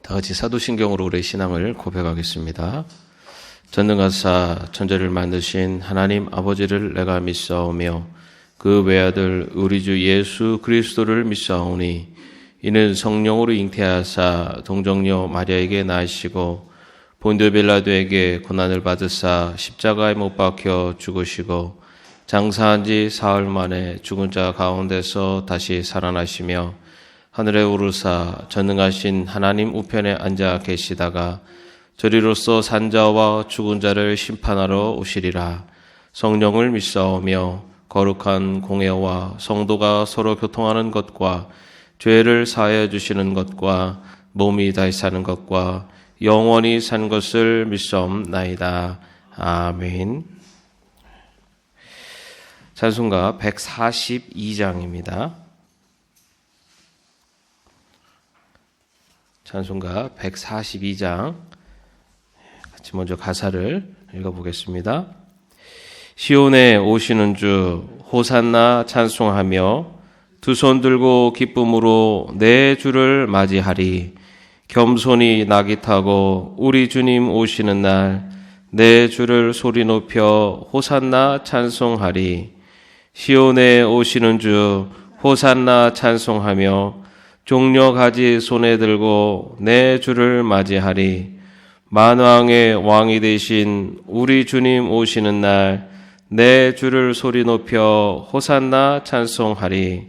다 같이 사도신경으로 우리의 신앙을 고백하겠습니다. 전능하사 천지를 만드신 하나님 아버지를 내가 믿사오며 그 외아들 우리 주 예수 그리스도를 믿사오니 이는 성령으로 잉태하사 동정녀 마리아에게 낳으시고 본디오 빌라도에게 고난을 받으사 십자가에 못 박혀 죽으시고 장사한 지 사흘 만에 죽은 자 가운데서 다시 살아나시며 하늘에 오르사 전능하신 하나님 우편에 앉아 계시다가 저리로서 산자와 죽은 자를 심판하러 오시리라. 성령을 믿사오며 거룩한 공회와 성도가 서로 교통하는 것과 죄를 사하여 주시는 것과 몸이 다시 사는 것과 영원히 산 것을 믿사옵나이다. 아멘. 찬송가 142장입니다. 찬송가 142장 같이 먼저 가사를 읽어보겠습니다. 시온에 오시는 주 호산나 찬송하며 두 손 들고 기쁨으로 내 주를 맞이하리. 겸손히 나귀 타고 우리 주님 오시는 날 내 주를 소리 높여 호산나 찬송하리. 시온에 오시는 주 호산나 찬송하며 종려 가지 손에 들고 내 주를 맞이하리. 만왕의 왕이 되신 우리 주님 오시는 날 내 주를 소리 높여 호산나 찬송하리.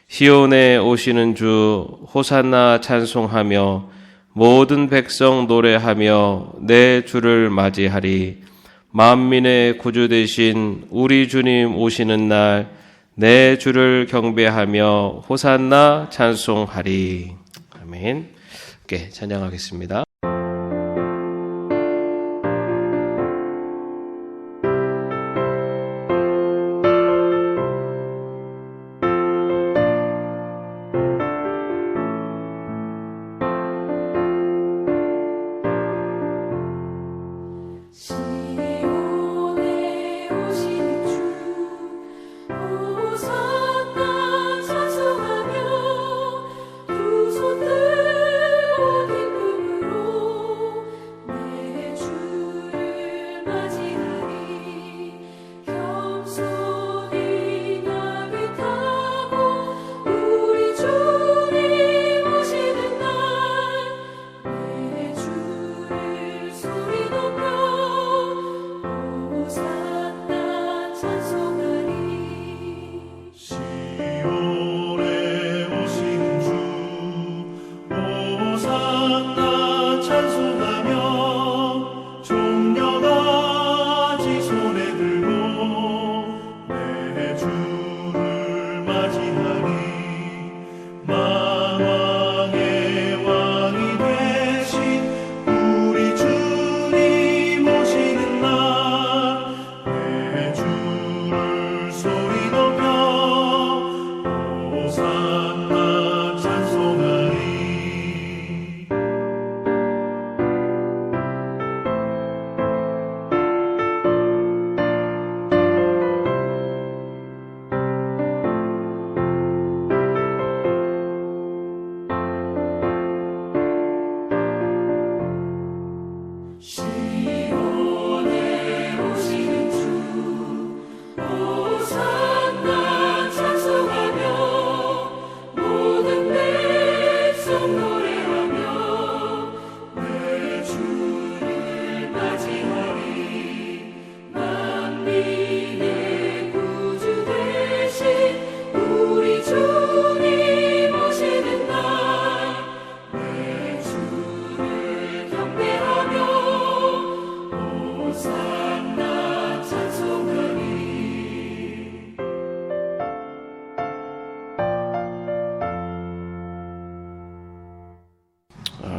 시온에 오시는 주 호산나 찬송하며 모든 백성 노래하며 내 주를 맞이하리. 만민의 구주 되신 우리 주님 오시는 날 내 주를 경배하며 호산나 찬송하리. 아멘. 함께 찬양하겠습니다.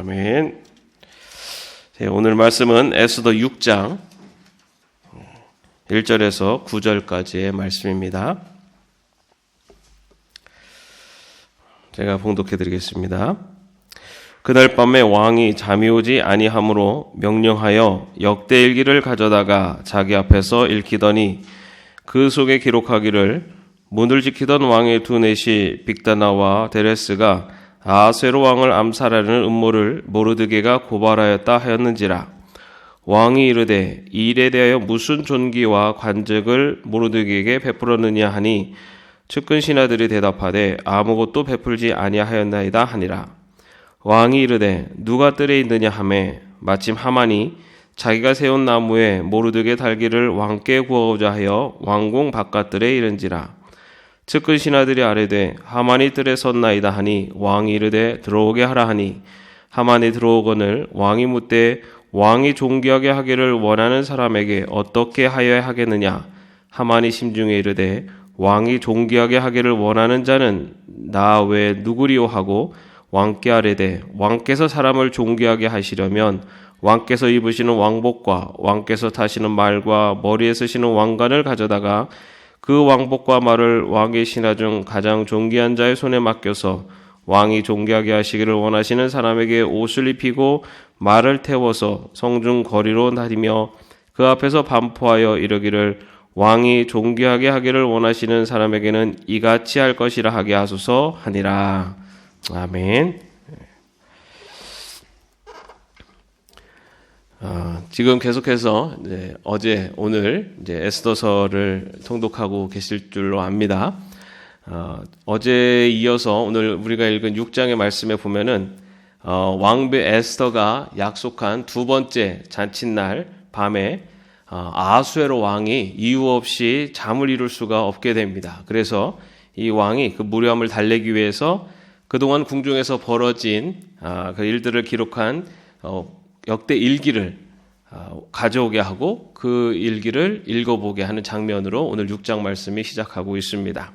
아멘. 오늘 말씀은 에스더 6장 1절에서 9절까지의 말씀입니다. 제가 봉독해 드리겠습니다. 그날 밤에 왕이 잠이 오지 아니하므로 명령하여 역대일기를 가져다가 자기 앞에서 읽히더니 그 속에 기록하기를 문을 지키던 왕의 두 넷이 빅다나와 데레스가 아하수에로 왕을 암살하려는 음모를 모르드게가 고발하였다 하였는지라. 왕이 이르되 이 일에 대하여 무슨 존귀와 관직을 모르드게에게 베풀었느냐 하니 측근 신하들이 대답하되 아무것도 베풀지 아니하였나이다 하니라. 왕이 이르되 누가 뜰에 있느냐 하매 마침 하만이 자기가 세운 나무에 모르드게 달기를 왕께 구하고자 하여 왕궁 바깥들에 이른지라. 측근 신하들이 아뢰되 하만이 뜰에 섰나이다 하니 왕이 이르되 들어오게 하라 하니 하만이 들어오거늘 왕이 묻되 왕이 존귀하게 하기를 원하는 사람에게 어떻게 하여야 하겠느냐. 하만이 심중에 이르되 왕이 존귀하게 하기를 원하는 자는 나 외에 누구리요 하고 왕께 아뢰되 왕께서 사람을 존귀하게 하시려면 왕께서 입으시는 왕복과 왕께서 타시는 말과 머리에 쓰시는 왕관을 가져다가 그 왕복과 말을 왕의 신하 중 가장 존귀한 자의 손에 맡겨서 왕이 존귀하게 하시기를 원하시는 사람에게 옷을 입히고 말을 태워서 성중 거리로 다니며 그 앞에서 반포하여 이르기를 왕이 존귀하게 하기를 원하시는 사람에게는 이같이 할 것이라 하게 하소서 하니라. 아멘. 지금 계속해서 어제 오늘 에스더서를 통독하고 계실 줄로 압니다. 어제에 이어서 오늘 우리가 읽은 6장의 말씀에 보면은 왕비 에스더가 약속한 두 번째 잔칫날 밤에 아하수에로 왕이 이유 없이 잠을 이룰 수가 없게 됩니다. 그래서 이 왕이 그 무료함을 달래기 위해서 그동안 궁중에서 벌어진 그 일들을 기록한 역대 일기를 가져오게 하고 그 일기를 읽어보게 하는 장면으로 오늘 6장 말씀이 시작하고 있습니다.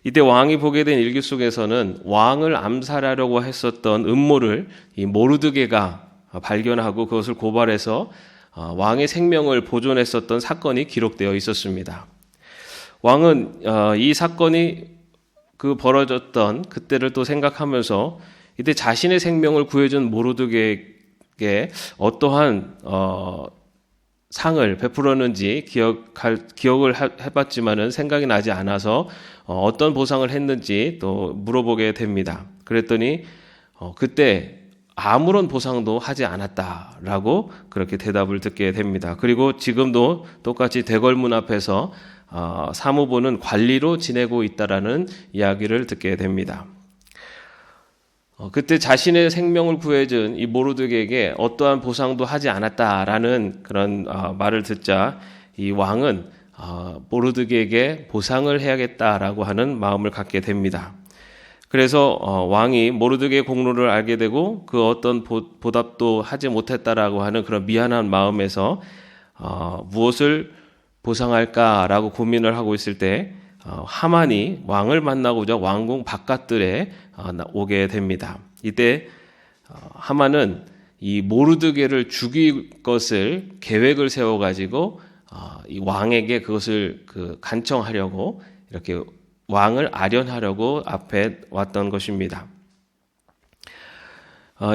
이때 왕이 보게 된 일기 속에서는 왕을 암살하려고 했었던 음모를 이 모르드게가 발견하고 그것을 고발해서 왕의 생명을 보존했었던 사건이 기록되어 있었습니다. 왕은 이 사건이 벌어졌던 그때를 또 생각하면서 이때 자신의 생명을 구해준 모르드게에게 어떠한 상을 베풀었는지 기억을 해봤지만은 생각이 나지 않아서 어떤 보상을 했는지 또 물어보게 됩니다. 그랬더니 그때 아무런 보상도 하지 않았다라고 그렇게 대답을 듣게 됩니다. 그리고 지금도 똑같이 대궐문 앞에서 사무보는 관리로 지내고 있다라는 이야기를 듣게 됩니다. 그때 자신의 생명을 구해준 이 모르드게에게 어떠한 보상도 하지 않았다라는 그런 말을 듣자 이 왕은 모르드게에게 보상을 해야겠다라고 하는 마음을 갖게 됩니다. 그래서 왕이 모르드게의 공로를 알게 되고 그 어떤 보답도 하지 못했다라고 하는 그런 미안한 마음에서 무엇을 보상할까라고 고민을 하고 있을 때 하만이 왕을 만나고자 왕궁 바깥들에 오게 됩니다. 이때 하만은 이 모르드게를 죽일 것을 계획을 세워가지고 이 왕에게 그것을 간청하려고 이렇게 왕을 아련하려고 앞에 왔던 것입니다.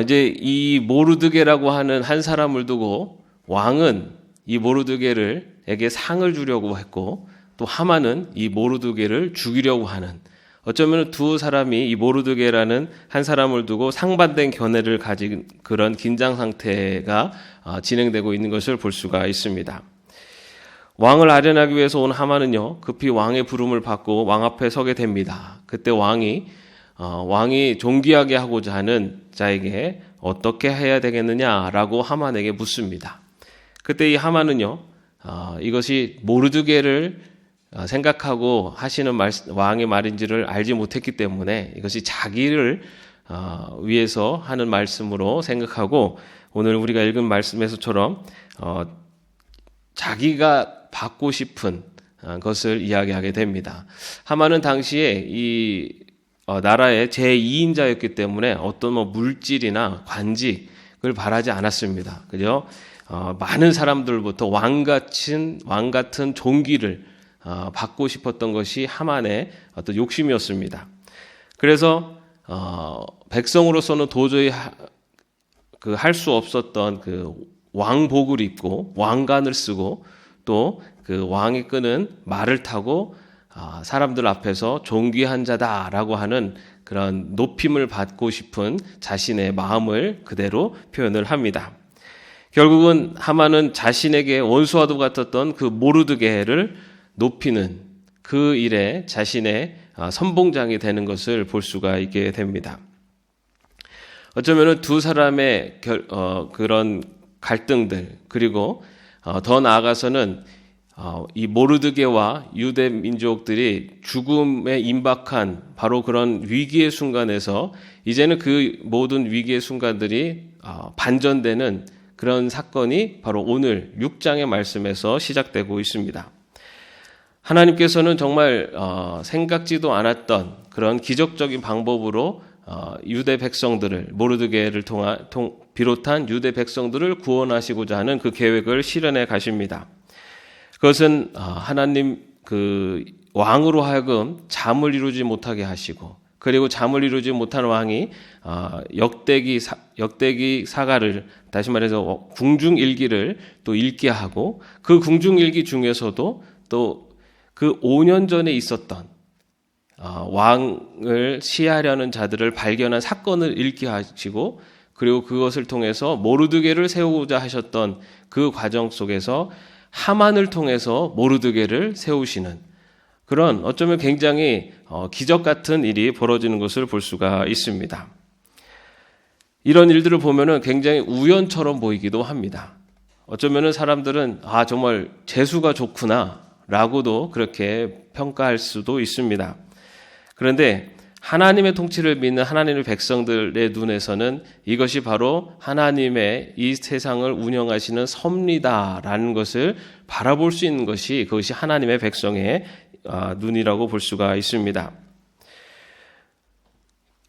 이제 이 모르드게라고 하는 한 사람을 두고 왕은 이 모르드게에게 상을 주려고 했고 또 하만은 이 모르드게를 죽이려고 하는 어쩌면 두 사람이 이 모르드게라는 한 사람을 두고 상반된 견해를 가진 그런 긴장 상태가 진행되고 있는 것을 볼 수가 있습니다. 왕을 아련하기 위해서 온 하만은요 급히 왕의 부름을 받고 왕 앞에 서게 됩니다. 그때 왕이 존귀하게 하고자 하는 자에게 어떻게 해야 되겠느냐라고 하만에게 묻습니다. 그때 이 하만은요 이것이 모르드게를 생각하고 하시는 왕의 말인지를 알지 못했기 때문에 이것이 자기를 위해서 하는 말씀으로 생각하고 오늘 우리가 읽은 말씀에서처럼 자기가 받고 싶은 것을 이야기하게 됩니다. 하만은 당시에 이 나라의 제2인자였기 때문에 어떤 물질이나 관직을 바라지 않았습니다. 그죠? 많은 사람들부터 왕 같은 존귀를 받고 싶었던 것이 하만의 어떤 욕심이었습니다. 그래서 백성으로서는 도저히 할 수 없었던 왕복을 입고 왕관을 쓰고 또 그 왕이 끄는 말을 타고 사람들 앞에서 존귀한 자다라고 하는 그런 높임을 받고 싶은 자신의 마음을 그대로 표현을 합니다. 결국은 하만은 자신에게 원수와도 같았던 그 모르드게를 높이는 그 일에 자신의 선봉장이 되는 것을 볼 수가 있게 됩니다. 어쩌면 두 사람의 그런 갈등들, 그리고 더 나아가서는 이 모르드게와 유대 민족들이 죽음에 임박한 바로 그런 위기의 순간에서 이제는 그 모든 위기의 순간들이 반전되는 그런 사건이 바로 오늘 6장의 말씀에서 시작되고 있습니다. 하나님께서는 정말 생각지도 않았던 그런 기적적인 방법으로 유대 백성들을, 모르드게를 비롯한 유대 백성들을 구원하시고자 하는 그 계획을 실현해 가십니다. 그것은 하나님 그 왕으로 하여금 잠을 이루지 못하게 하시고, 그리고 잠을 이루지 못한 왕이 역대기 사가를, 다시 말해서 궁중일기를 또 읽게 하고, 그 궁중일기 중에서도 또 그 5년 전에 있었던 왕을 시해하려는 자들을 발견한 사건을 읽게 하시고, 그리고 그것을 통해서 모르드게를 세우고자 하셨던 그 과정 속에서 하만을 통해서 모르드게를 세우시는 그런 어쩌면 굉장히 기적 같은 일이 벌어지는 것을 볼 수가 있습니다. 이런 일들을 보면은 굉장히 우연처럼 보이기도 합니다. 어쩌면은 사람들은 정말 재수가 좋구나 라고도 그렇게 평가할 수도 있습니다. 그런데 하나님의 통치를 믿는 하나님의 백성들의 눈에서는 이것이 바로 하나님의 이 세상을 운영하시는 섭리다라는 것을 바라볼 수 있는 것이, 그것이 하나님의 백성의 눈이라고 볼 수가 있습니다.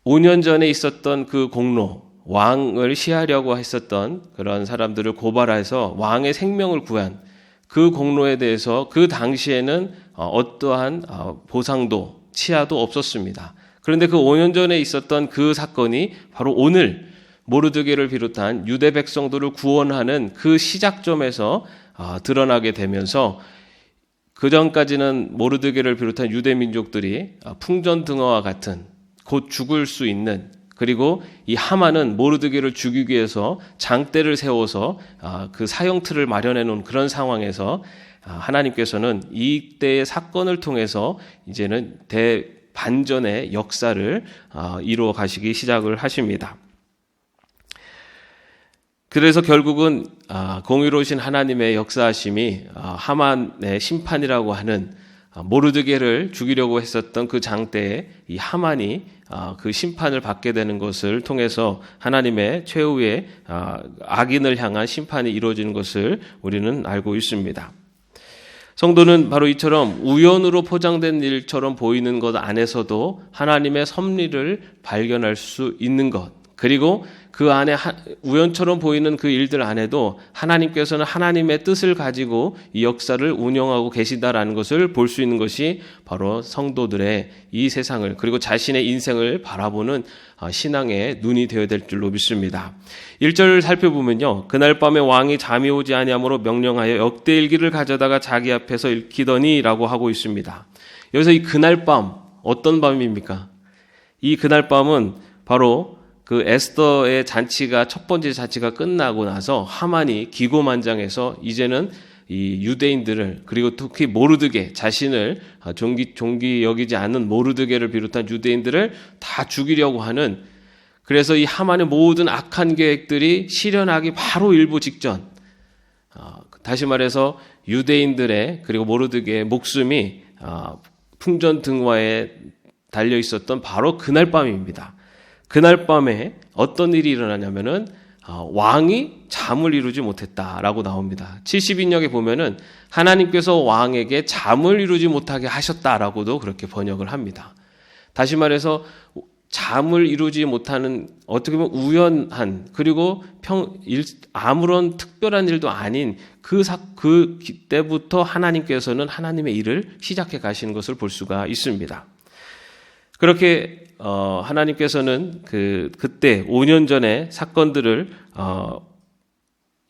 5년 전에 있었던 그 공로, 왕을 시하려고 했었던 그런 사람들을 고발해서 왕의 생명을 구한 그 공로에 대해서 그 당시에는 어떠한 보상도 치하도 없었습니다. 그런데 그 5년 전에 있었던 그 사건이 바로 오늘 모르드게를 비롯한 유대 백성들을 구원하는 그 시작점에서 드러나게 되면서, 그 전까지는 모르드게를 비롯한 유대 민족들이 풍전등화와 같은 곧 죽을 수 있는, 그리고 이 하만은 모르드게를 죽이기 위해서 장대를 세워서 그 사형틀을 마련해 놓은 그런 상황에서 하나님께서는 이때의 사건을 통해서 이제는 대반전의 역사를 이루어 가시기 시작을 하십니다. 그래서 결국은 공의로우신 하나님의 역사하심이 하만의 심판이라고 하는 모르드게를 죽이려고 했었던 그 장대에 이 하만이 그 심판을 받게 되는 것을 통해서 하나님의 최후의 악인을 향한 심판이 이루어지는 것을 우리는 알고 있습니다. 성도는 바로 이처럼 우연으로 포장된 일처럼 보이는 것 안에서도 하나님의 섭리를 발견할 수 있는 것, 그리고 그 안에 우연처럼 보이는 그 일들 안에도 하나님께서는 하나님의 뜻을 가지고 이 역사를 운영하고 계시다라는 것을 볼 수 있는 것이 바로 성도들의 이 세상을, 그리고 자신의 인생을 바라보는 신앙의 눈이 되어야 될 줄로 믿습니다. 1절을 살펴보면요, 그날 밤에 왕이 잠이 오지 아니하므로 명령하여 역대일기를 가져다가 자기 앞에서 읽히더니 라고 하고 있습니다. 여기서 이 그날 밤, 어떤 밤입니까? 이 그날 밤은 바로 그 에스더의 잔치가, 첫 번째 잔치가 끝나고 나서 하만이 기고만장해서 이제는 이 유대인들을, 그리고 특히 모르드게, 자신을 종기 여기지 않는 모르드게를 비롯한 유대인들을 다 죽이려고 하는, 그래서 이 하만의 모든 악한 계획들이 실현하기 바로 일보 직전, 다시 말해서 유대인들의, 그리고 모르드게의 목숨이 풍전등화에 달려 있었던 바로 그날 밤입니다. 그날 밤에 어떤 일이 일어나냐면은 왕이 잠을 이루지 못했다라고 나옵니다. 70인역에 보면은 하나님께서 왕에게 잠을 이루지 못하게 하셨다라고도 그렇게 번역을 합니다. 다시 말해서 잠을 이루지 못하는, 어떻게 보면 우연한, 그리고 아무런 특별한 일도 아닌 그때부터 하나님께서는 하나님의 일을 시작해 가시는 것을 볼 수가 있습니다. 그렇게 하나님께서는 그때 5년 전에 사건들을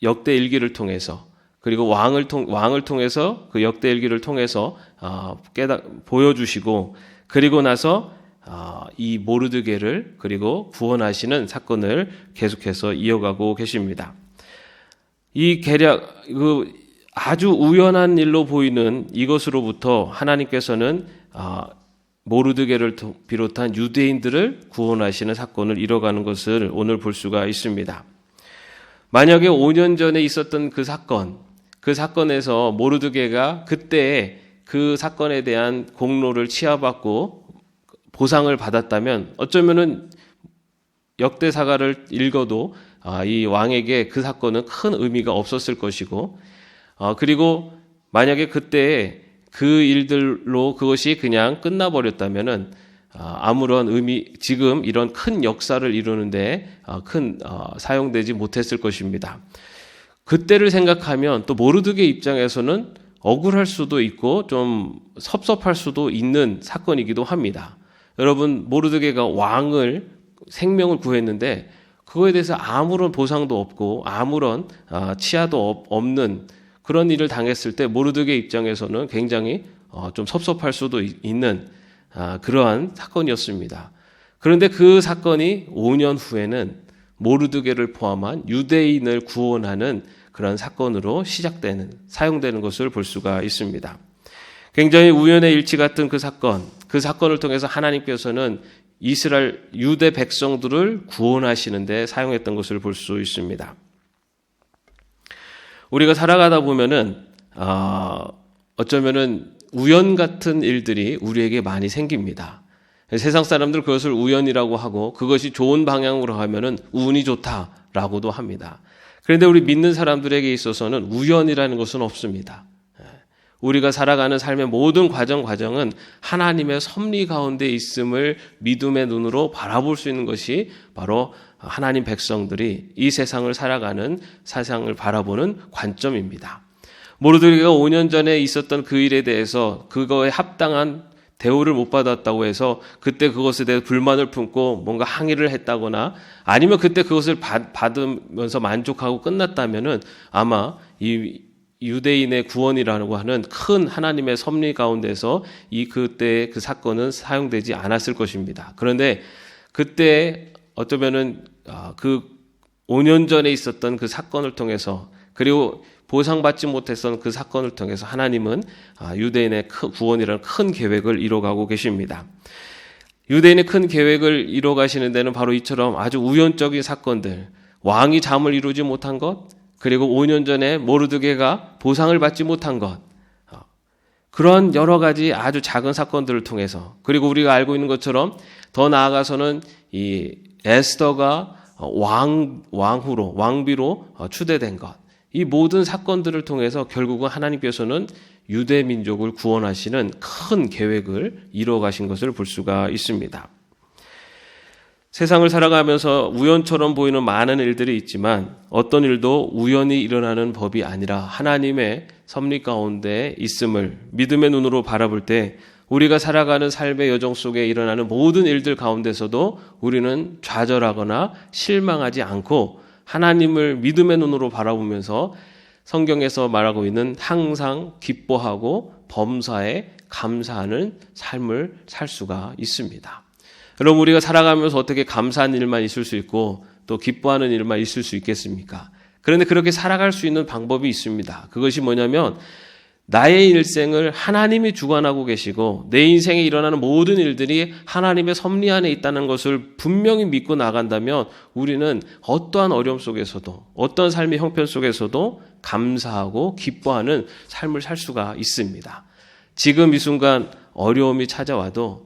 역대일기를 통해서, 그리고 왕을 통해서 그 역대일기를 통해서 보여주시고, 그리고 나서 이 모르드게를 그리고 구원하시는 사건을 계속해서 이어가고 계십니다. 이 아주 우연한 일로 보이는 이것으로부터 하나님께서는 모르드게를 비롯한 유대인들을 구원하시는 사건을 이뤄가는 것을 오늘 볼 수가 있습니다. 만약에 5년 전에 있었던 그 사건에서 모르드게가 그때 그 사건에 대한 공로를 치하받고 보상을 받았다면 어쩌면은 역대사가를 읽어도 이 왕에게 그 사건은 큰 의미가 없었을 것이고, 그리고 만약에 그때 그 일들로 그것이 그냥 끝나버렸다면은 아무런 지금 이런 큰 역사를 이루는데 사용되지 못했을 것입니다. 그때를 생각하면 또 모르드게 입장에서는 억울할 수도 있고 좀 섭섭할 수도 있는 사건이기도 합니다. 여러분, 모르드게가 왕을 생명을 구했는데 그거에 대해서 아무런 보상도 없고 아무런 치하도 없는 그런 일을 당했을 때 모르드게 입장에서는 굉장히 좀 섭섭할 수도 있는 그러한 사건이었습니다. 그런데 그 사건이 5년 후에는 모르드게를 포함한 유대인을 구원하는 그런 사건으로 사용되는 것을 볼 수가 있습니다. 굉장히 우연의 일치 같은 그 사건을 통해서 하나님께서는 이스라엘 유대 백성들을 구원하시는 데 사용했던 것을 볼 수 있습니다. 우리가 살아가다 보면은 어쩌면은 우연 같은 일들이 우리에게 많이 생깁니다. 세상 사람들 그것을 우연이라고 하고 그것이 좋은 방향으로 하면은 운이 좋다라고도 합니다. 그런데 우리 믿는 사람들에게 있어서는 우연이라는 것은 없습니다. 우리가 살아가는 삶의 모든 과정은 하나님의 섭리 가운데 있음을 믿음의 눈으로 바라볼 수 있는 것이 바로 하나님 백성들이 이 세상을 살아가는 세상을 바라보는 관점입니다. 모르드게가 5년 전에 있었던 그 일에 대해서 그거에 합당한 대우를 못 받았다고 해서 그때 그것에 대해 불만을 품고 뭔가 항의를 했다거나 아니면 그때 그것을 받으면서 만족하고 끝났다면은 아마 이 유대인의 구원이라고 하는 큰 하나님의 섭리 가운데서 그때 그 사건은 사용되지 않았을 것입니다. 그런데 그때 어쩌면은 그 5년 전에 있었던 그 사건을 통해서 그리고 보상받지 못했던 그 사건을 통해서 하나님은 유대인의 구원이라는 큰 계획을 이뤄가고 계십니다. 유대인의 큰 계획을 이뤄가시는 데는 바로 이처럼 아주 우연적인 사건들, 왕이 잠을 이루지 못한 것, 그리고 5년 전에 모르드게가 보상을 받지 못한 것, 그런 여러 가지 아주 작은 사건들을 통해서, 그리고 우리가 알고 있는 것처럼 더 나아가서는 이 에스더가 왕비로 추대된 것, 이 모든 사건들을 통해서 결국은 하나님께서는 유대 민족을 구원하시는 큰 계획을 이뤄가신 것을 볼 수가 있습니다. 세상을 살아가면서 우연처럼 보이는 많은 일들이 있지만 어떤 일도 우연히 일어나는 법이 아니라 하나님의 섭리 가운데 있음을 믿음의 눈으로 바라볼 때 우리가 살아가는 삶의 여정 속에 일어나는 모든 일들 가운데서도 우리는 좌절하거나 실망하지 않고 하나님을 믿음의 눈으로 바라보면서 성경에서 말하고 있는 항상 기뻐하고 범사에 감사하는 삶을 살 수가 있습니다. 여러분, 우리가 살아가면서 어떻게 감사한 일만 있을 수 있고 또 기뻐하는 일만 있을 수 있겠습니까? 그런데 그렇게 살아갈 수 있는 방법이 있습니다. 그것이 뭐냐면 나의 일생을 하나님이 주관하고 계시고 내 인생에 일어나는 모든 일들이 하나님의 섭리 안에 있다는 것을 분명히 믿고 나간다면 우리는 어떠한 어려움 속에서도 어떤 삶의 형편 속에서도 감사하고 기뻐하는 삶을 살 수가 있습니다. 지금 이 순간 어려움이 찾아와도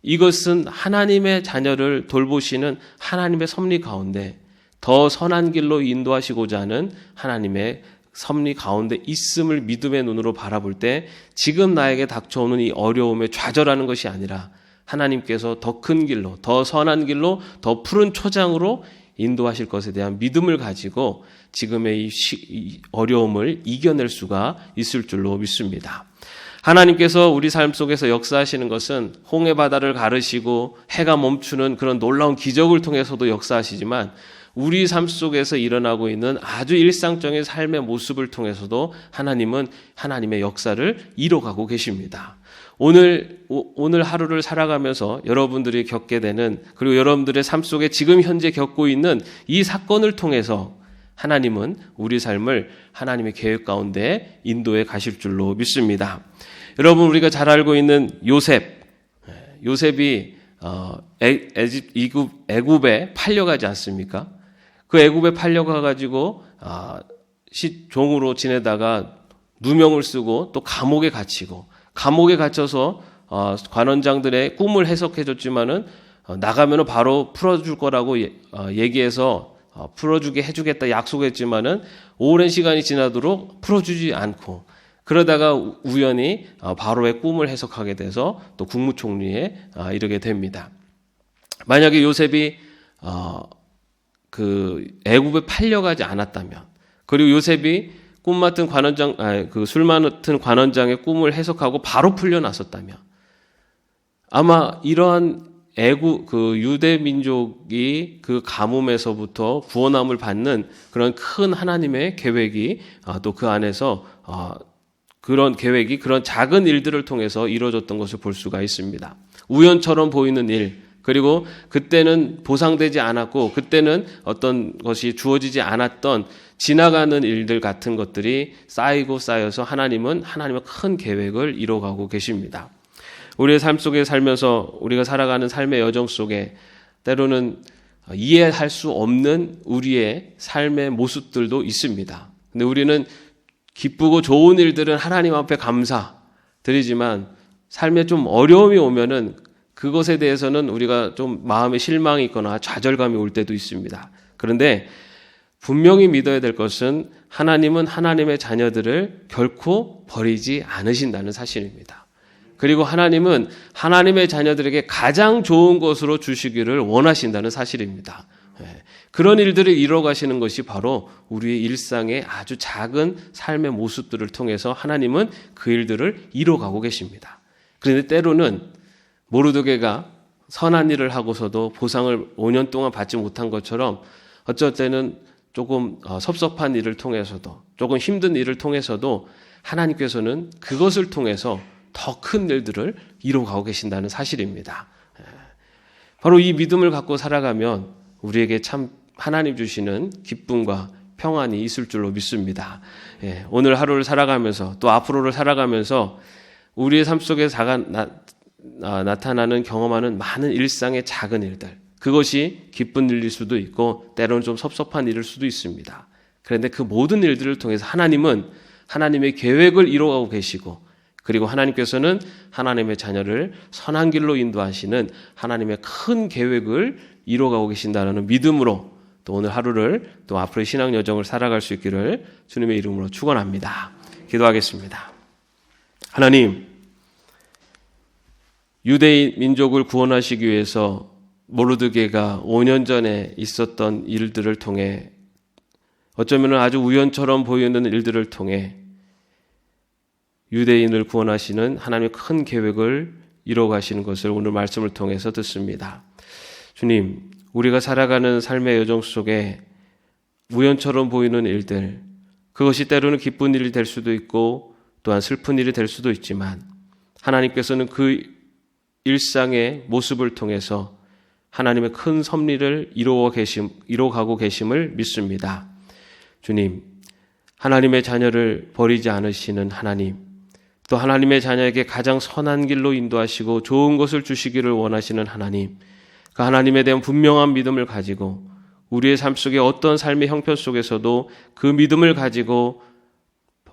이것은 하나님의 자녀를 돌보시는 하나님의 섭리 가운데 더 선한 길로 인도하시고자 하는 하나님의 섭리 가운데 있음을 믿음의 눈으로 바라볼 때 지금 나에게 닥쳐오는 이 어려움에 좌절하는 것이 아니라 하나님께서 더 큰 길로, 더 선한 길로, 더 푸른 초장으로 인도하실 것에 대한 믿음을 가지고 지금의 이 어려움을 이겨낼 수가 있을 줄로 믿습니다. 하나님께서 우리 삶 속에서 역사하시는 것은 홍해 바다를 가르시고 해가 멈추는 그런 놀라운 기적을 통해서도 역사하시지만 우리 삶 속에서 일어나고 있는 아주 일상적인 삶의 모습을 통해서도 하나님은 하나님의 역사를 이뤄가고 계십니다. 오늘 하루를 살아가면서 여러분들이 겪게 되는, 그리고 여러분들의 삶 속에 지금 현재 겪고 있는 이 사건을 통해서 하나님은 우리 삶을 하나님의 계획 가운데 인도해 가실 줄로 믿습니다. 여러분, 우리가 잘 알고 있는 요셉이 애굽에 팔려가지 않습니까? 그 애굽에 팔려가가지고 종으로 지내다가 누명을 쓰고 또 감옥에 갇히고, 감옥에 갇혀서 관원장들의 꿈을 해석해줬지만은 나가면은 바로 풀어줄 거라고 얘기해서 풀어주게 해주겠다 약속했지만은 오랜 시간이 지나도록 풀어주지 않고, 그러다가 우연히 바로의 꿈을 해석하게 돼서 또 국무총리에 이르게 됩니다. 만약에 요셉이 그 애굽에 팔려가지 않았다면, 그리고 요셉이 술 맡은 관원장의 꿈을 해석하고 바로 풀려났었다면, 아마 이러한 유대 민족이 그 가뭄에서부터 구원함을 받는 그런 큰 하나님의 계획이 또 그 안에서 그런 계획이 그런 작은 일들을 통해서 이루어졌던 것을 볼 수가 있습니다. 우연처럼 보이는 일, 그리고 그때는 보상되지 않았고 그때는 어떤 것이 주어지지 않았던 지나가는 일들 같은 것들이 쌓여서 하나님은 하나님의 큰 계획을 이뤄가고 계십니다. 우리의 삶 속에 살면서 우리가 살아가는 삶의 여정 속에 때로는 이해할 수 없는 우리의 삶의 모습들도 있습니다. 근데 우리는 기쁘고 좋은 일들은 하나님 앞에 감사드리지만 삶에 좀 어려움이 오면은 그것에 대해서는 우리가 좀 마음에 실망이 있거나 좌절감이 올 때도 있습니다. 그런데 분명히 믿어야 될 것은 하나님은 하나님의 자녀들을 결코 버리지 않으신다는 사실입니다. 그리고 하나님은 하나님의 자녀들에게 가장 좋은 것으로 주시기를 원하신다는 사실입니다. 그런 일들을 이뤄가시는 것이 바로 우리의 일상의 아주 작은 삶의 모습들을 통해서 하나님은 그 일들을 이뤄가고 계십니다. 그런데 때로는 모르드게가 선한 일을 하고서도 보상을 5년 동안 받지 못한 것처럼 어쩔 때는 조금 섭섭한 일을 통해서도, 조금 힘든 일을 통해서도 하나님께서는 그것을 통해서 더 큰 일들을 이루어가고 계신다는 사실입니다. 바로 이 믿음을 갖고 살아가면 우리에게 참 하나님 주시는 기쁨과 평안이 있을 줄로 믿습니다. 오늘 하루를 살아가면서 또 앞으로를 살아가면서 우리의 삶 속에 나타나는 경험하는 많은 일상의 작은 일들, 그것이 기쁜 일일 수도 있고 때로는 좀 섭섭한 일일 수도 있습니다. 그런데 그 모든 일들을 통해서 하나님은 하나님의 계획을 이루어가고 계시고, 그리고 하나님께서는 하나님의 자녀를 선한 길로 인도하시는 하나님의 큰 계획을 이루어가고 계신다는 믿음으로 또 오늘 하루를 또 앞으로의 신앙 여정을 살아갈 수 있기를 주님의 이름으로 축원합니다. 기도하겠습니다. 하나님, 유대인 민족을 구원하시기 위해서 모르드게가 5년 전에 있었던 일들을 통해, 어쩌면 아주 우연처럼 보이는 일들을 통해 유대인을 구원하시는 하나님의 큰 계획을 이뤄가시는 것을 오늘 말씀을 통해서 듣습니다. 주님, 우리가 살아가는 삶의 여정 속에 우연처럼 보이는 일들, 그것이 때로는 기쁜 일이 될 수도 있고 또한 슬픈 일이 될 수도 있지만 하나님께서는 그 일상의 모습을 통해서 하나님의 큰 섭리를 이루어가고 계심을 믿습니다. 주님, 하나님의 자녀를 버리지 않으시는 하나님, 또 하나님의 자녀에게 가장 선한 길로 인도하시고 좋은 것을 주시기를 원하시는 하나님, 그 하나님에 대한 분명한 믿음을 가지고 우리의 삶 속에 어떤 삶의 형편 속에서도 그 믿음을 가지고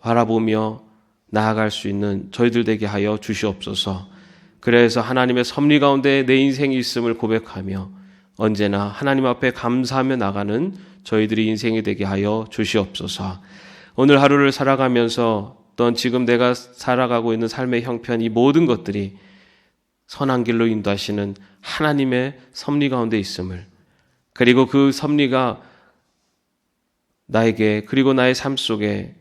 바라보며 나아갈 수 있는 저희들 되게 하여 주시옵소서. 그래서 하나님의 섭리 가운데 내 인생이 있음을 고백하며 언제나 하나님 앞에 감사하며 나가는 저희들이 인생이 되게 하여 주시옵소서. 오늘 하루를 살아가면서 또한 지금 내가 살아가고 있는 삶의 형편, 이 모든 것들이 선한 길로 인도하시는 하나님의 섭리 가운데 있음을, 그리고 그 섭리가 나에게 그리고 나의 삶 속에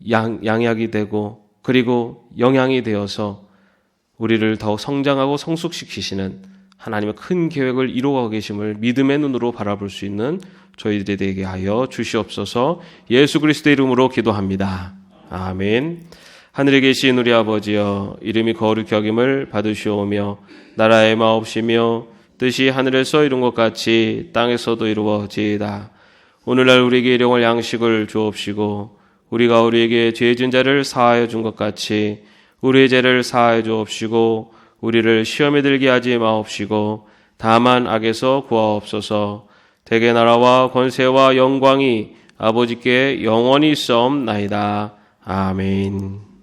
양약이 되고 그리고 영향이 되어서 우리를 더욱 성장하고 성숙시키시는 하나님의 큰 계획을 이루어가고 계심을 믿음의 눈으로 바라볼 수 있는 저희들이 되게 하여 주시옵소서. 예수 그리스도의 이름으로 기도합니다. 아멘. 하늘에 계신 우리 아버지여, 이름이 거룩히 여김을 받으시오며 나라의 마옵시며 뜻이 하늘에서 이룬 것 같이 땅에서도 이루어지이다. 오늘날 우리에게 일용할 양식을 주옵시고 우리가 우리에게 죄진 자를 사하여 준 것 같이 우리의 죄를 사하여 주옵시고 우리를 시험에 들게 하지 마옵시고 다만 악에서 구하옵소서. 대개 나라와 권세와 영광이 아버지께 영원히 있사옵나이다. 아멘.